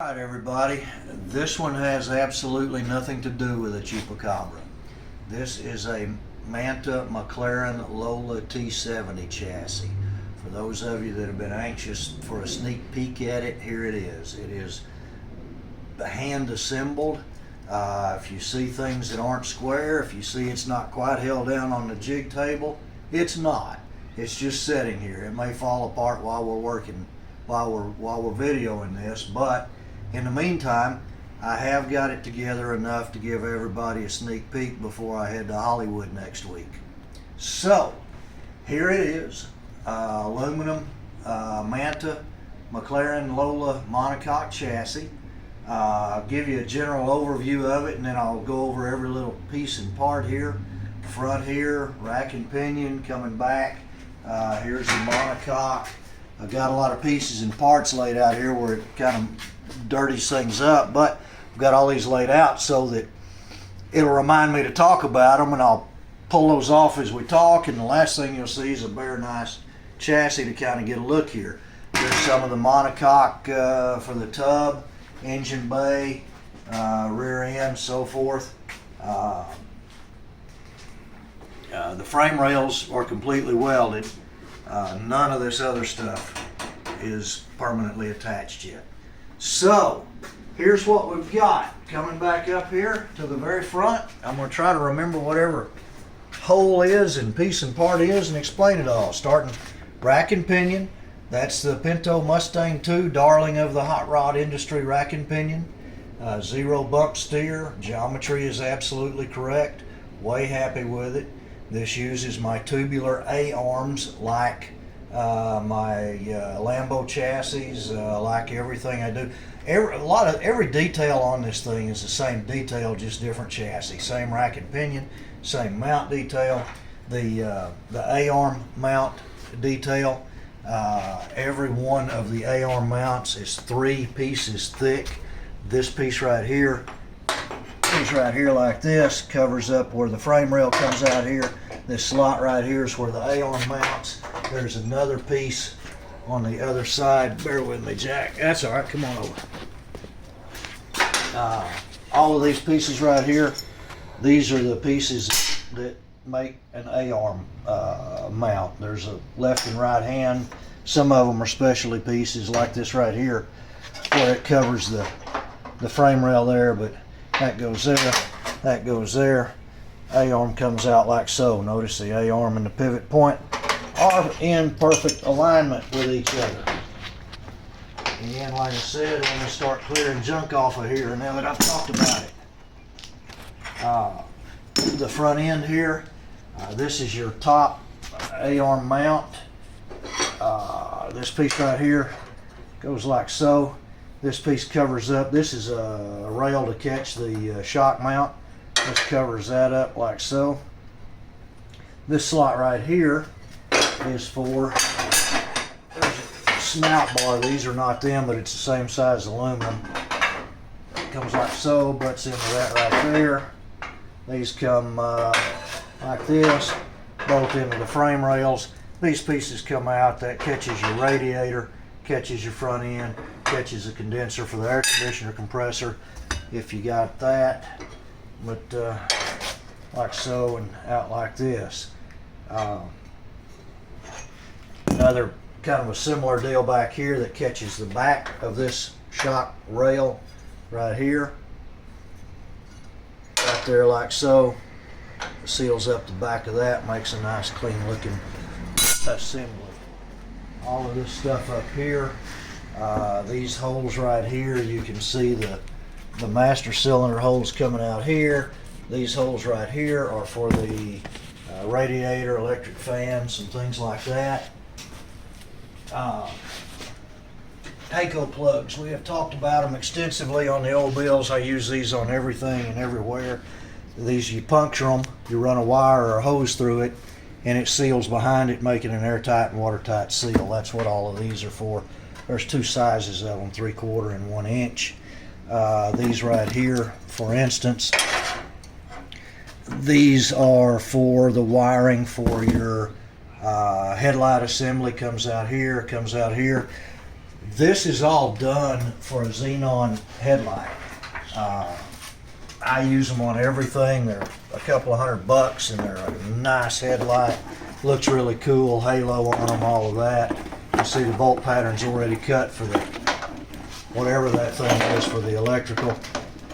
All right, everybody, this one has absolutely nothing to do with a Chupacabra. This is a Manta McLaren Lola T70 chassis. For those of you that have been anxious for a sneak peek at it, here it is. It is hand assembled. If you see things that aren't square, if you see it's not quite held down on the jig table, it's not. It's just sitting here. It may fall apart while we're working, while we're videoing this, but in the meantime, I have got it together enough to give everybody a sneak peek before I head to Hollywood next week. So, here it is, aluminum Manta McLaren Lola monocoque chassis. I'll give you a general overview of it, and then I'll go over every little piece and part here. Front here, rack and pinion coming back. Here's the monocoque. I've got a lot of pieces and parts laid out here where it kind of dirties things up, but I've got all these laid out so that it'll remind me to talk about them, and I'll pull those off as we talk, and the last thing you'll see is a very nice chassis to kind of get a look here. There's some of the monocoque for the tub, engine bay, rear end, so forth. The frame rails are completely welded. None of this other stuff is permanently attached yet. So, here's what we've got. Coming back up here to the very front, I'm going to try to remember whatever hole is and piece and part is and explain it all. Starting rack and pinion. That's the Pinto Mustang 2, darling of the hot rod industry, rack and pinion. Zero bump steer. Geometry is absolutely correct. Way happy with it. This uses my tubular A-arms like my Lambo chassis, like everything I do. Every detail on this thing is the same detail, just different chassis. Same rack and pinion, same mount detail. The A-arm mount detail. Every one of the A-arm mounts is 3 pieces thick. This piece right here like this covers up where the frame rail comes out here. This slot right here is where the A-arm mounts. There's another piece on the other side. Bear with me, Jack. That's all right. Come on over. All of these pieces right here, these are the pieces that make an A-arm mount. There's a left and right hand. Some of them are specialty pieces like this right here where it covers the frame rail there, but that goes there, that goes there. A-arm comes out like so. Notice the A-arm and the pivot point are in perfect alignment with each other. And like I said, I'm going to start clearing junk off of here now that I've talked about it. The front end here, this is your top A-arm mount. This piece right here goes like so. This piece covers up. This is a rail to catch the shock mount. This covers that up like so. This slot right here is for snout bar. These are not them, but it's the same size aluminum. It comes like so, butts into that right there. These come like this, bolt into the frame rails. These pieces come out. That catches your radiator, catches your front end, catches the condenser for the air conditioner compressor if you got that, but like so and out like this. Another kind of a similar deal back here that catches the back of this shock rail right here, right there like so. Seals up the back of that, makes a nice clean looking assembly. All of this stuff up here, these holes right here, you can see the master cylinder holes coming out here. These holes right here are for the radiator, electric fans, and things like that. Taco plugs, we have talked about them extensively on the old bills. I use these on everything and everywhere. These, you puncture them, you run a wire or a hose through it, and it seals behind it, making an airtight and watertight seal. That's what all of these are for. There's 2 sizes of them, 3/4 and 1 inch. These right here, for instance, these are for the wiring for your headlight assembly. Comes out here, comes out here. This is all done for a xenon headlight. I use them on everything. They're a couple of $100 and they're a nice headlight. Looks really cool, halo on them, all of that. You see the bolt pattern's already cut for the, whatever that thing is for the electrical.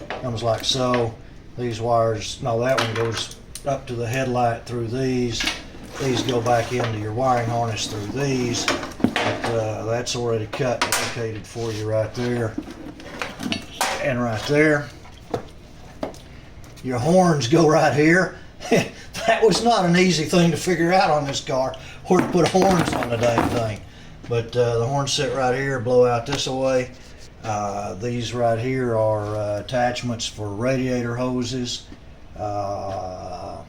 Comes like so. These wires, no, that one goes up to the headlight through these. These go back into your wiring harness through these. But that's already cut and located for you right there. And right there. Your horns go right here. That was not an easy thing to figure out on this car, where to put horns on the damn thing. But the horns sit right here, blow out this way. These right here are attachments for radiator hoses. That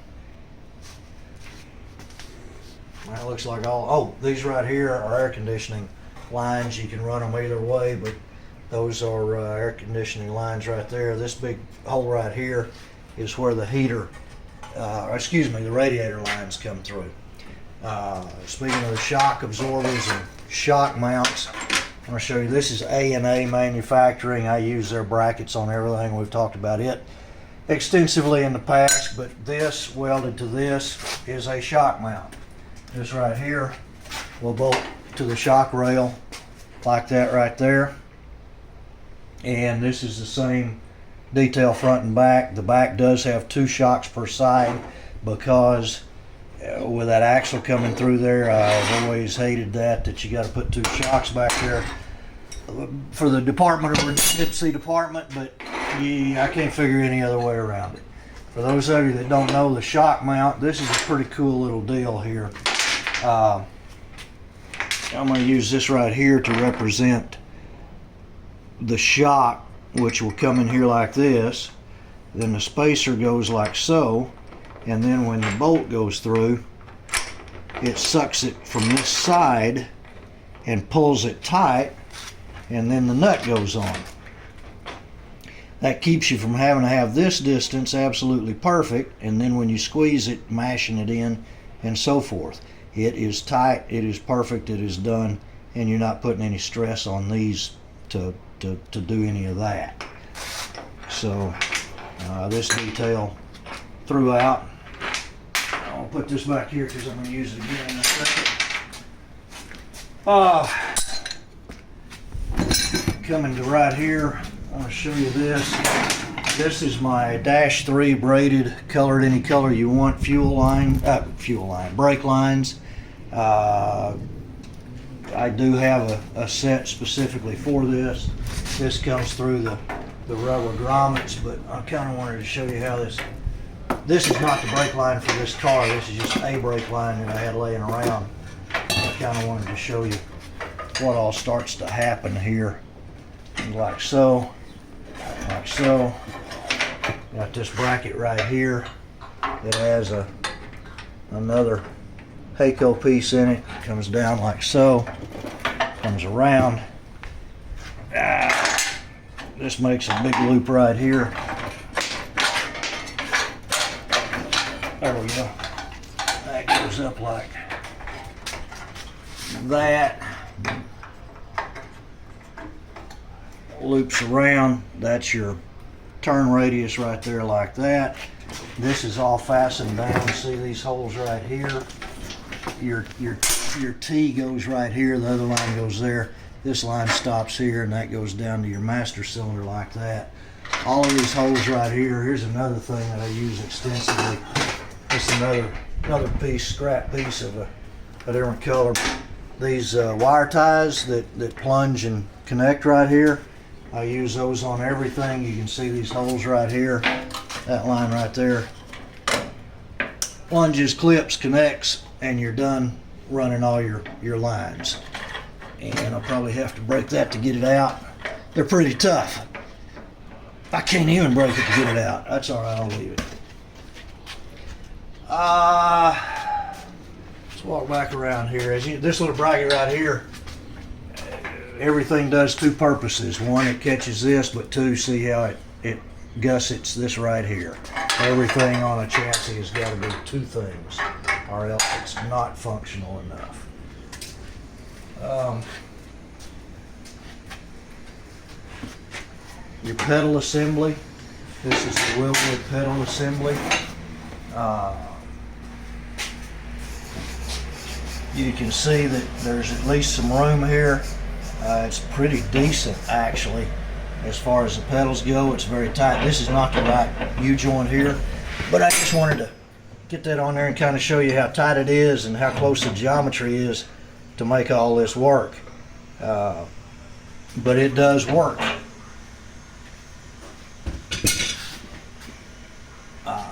looks like all, oh, these right here are air conditioning lines. You can run them either way, but those are air conditioning lines right there. This big hole right here is where the heater, the radiator lines come through. Speaking of the shock absorbers and shock mounts, I'm going to show you, this is A&A Manufacturing. I use their brackets on everything. We've talked about it extensively in the past, but this welded to this is a shock mount. This right here will bolt to the shock rail like that right there. And this is the same detail front and back. The back does have 2 shocks per side because with that axle coming through there, I've always hated that you got to put 2 shocks back there for the Department of Redundancy department, but I can't figure any other way around it. For those of you that don't know the shock mount, this is a pretty cool little deal here. I'm going to use this right here to represent the shock, which will come in here like this. Then the spacer goes like so, and then when the bolt goes through, it sucks it from this side and pulls it tight, and then the nut goes on. That keeps you from having to have this distance absolutely perfect, and then when you squeeze it, mashing it in and so forth. It is tight, it is perfect, it is done, and you're not putting any stress on these to do any of that. So this detail throughout. I'll put this back here because I'm going to use it again in a second. Coming to right here, I want to show you this. This is my Dash 3 braided, colored any color you want, brake lines. I do have a set specifically for this. This comes through the rubber grommets, but I kind of wanted to show you how this is not the brake line for this car. This is just a brake line that I had laying around. I kind of wanted to show you what all starts to happen here. Like so, like so. Got this bracket right here that has another Hayco piece in it. Comes down like so, comes around. This makes a big loop right here. There we go. That goes up like that. Loops around. That's your turn radius right there like that. This is all fastened down. See these holes right here? Your T goes right here, the other line goes there. This line stops here and that goes down to your master cylinder like that. All of these holes right here. Here's another thing that I use extensively. It's another piece, scrap piece of a different color. These wire ties that plunge and connect right here. I use those on everything. You can see these holes right here. That line right there. Plunges, clips, connects, and you're done running all your lines. And I'll probably have to break that to get it out. They're pretty tough. I can't even break it to get it out. That's all right, I'll leave it. Let's walk back around here. This little bracket right here, everything does 2 purposes. 1, it catches this, but 2, see how it gussets this right here. Everything on a chassis has got to be 2 things, or else it's not functional enough. your pedal assembly. This is the Wilwood pedal assembly. You can see that there's at least some room here. It's pretty decent actually. As far as the pedals go, it's very tight. This is not the right U-joint here, but I just wanted to get that on there and kind of show you how tight it is and how close the geometry is to make all this work. But it does work.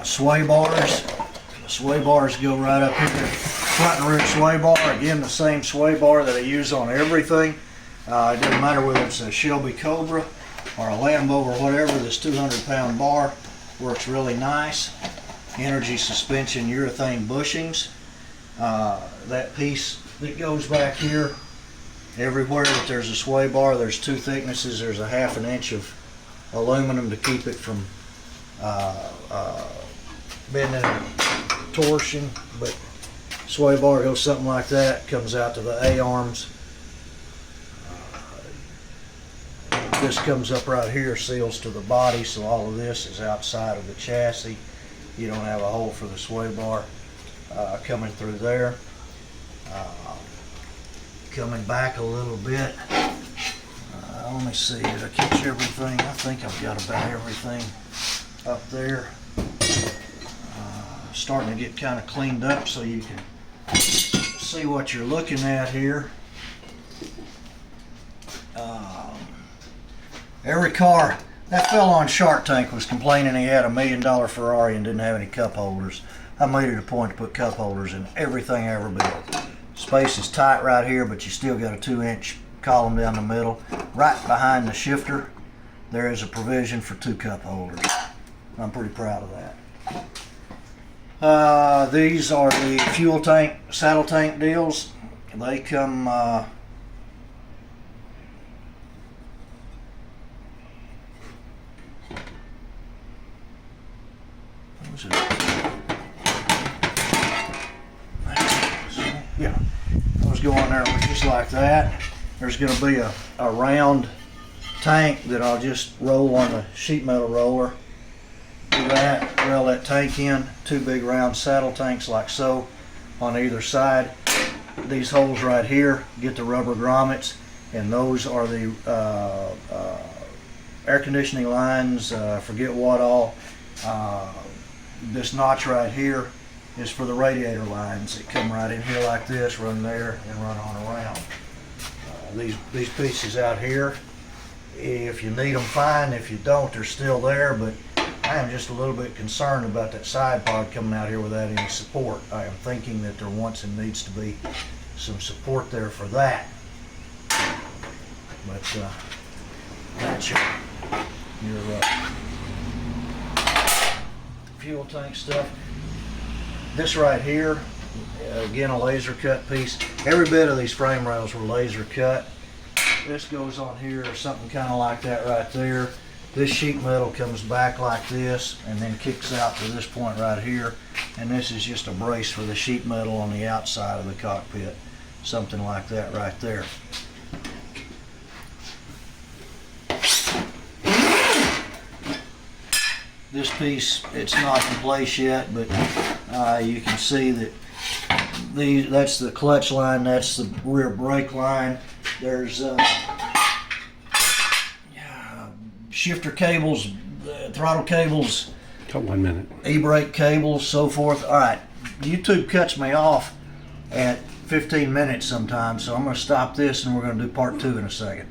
Sway bars. The sway bars go right up here. Front and rear sway bar. Again, the same sway bar that I use on everything. It doesn't matter whether it's a Shelby Cobra or a Lambo or whatever. This 200-pound bar works really nice. Energy suspension urethane bushings. That piece that goes back here, everywhere that there's a sway bar, there's two thicknesses. There's a 1/2 inch of aluminum to keep it from bending and torsion. But sway bar goes something like that, comes out to the A-arms. This comes up right here, seals to the body, so all of this is outside of the chassis. You don't have a hole for the sway bar coming through there. Coming back a little bit. Let me see, did I catch everything? I think I've got about everything up there. Starting to get kind of cleaned up so you can see what you're looking at here. Every car, that fellow on Shark Tank was complaining he had $1 million Ferrari and didn't have any cup holders. I made it a point to put cup holders in everything I ever built. Space is tight right here, but you still got a 2-inch column down the middle. Right behind the shifter, there is a provision for 2 cup holders. I'm pretty proud of that. These are the fuel tank, saddle tank deals. They come yeah, those go on there just like that. There's going to be a round tank that I'll just roll on the sheet metal roller. Do that, rail that tank in, 2 big round saddle tanks like so on either side. These holes right here get the rubber grommets, and those are the air conditioning lines, forget what all. This notch right here is for the radiator lines that come right in here like this, run there, and run on around. These pieces out here, if you need them, fine. If you don't, they're still there, but I am just a little bit concerned about that side pod coming out here without any support. I am thinking that there wants and needs to be some support there for that. But that's your fuel tank stuff. This right here, again, a laser cut piece. Every bit of these frame rails were laser cut. This goes on here or something kind of like that right there. This sheet metal comes back like this and then kicks out to this point right here. And this is just a brace for the sheet metal on the outside of the cockpit. Something like that right there. This piece, it's not in place yet, but you can see that that's the clutch line, that's the rear brake line. There's shifter cables, throttle cables, got 1 minute. E-brake cables, so forth. All right, YouTube cuts me off at 15 minutes sometimes, so I'm going to stop this and we're going to do part 2 in a second.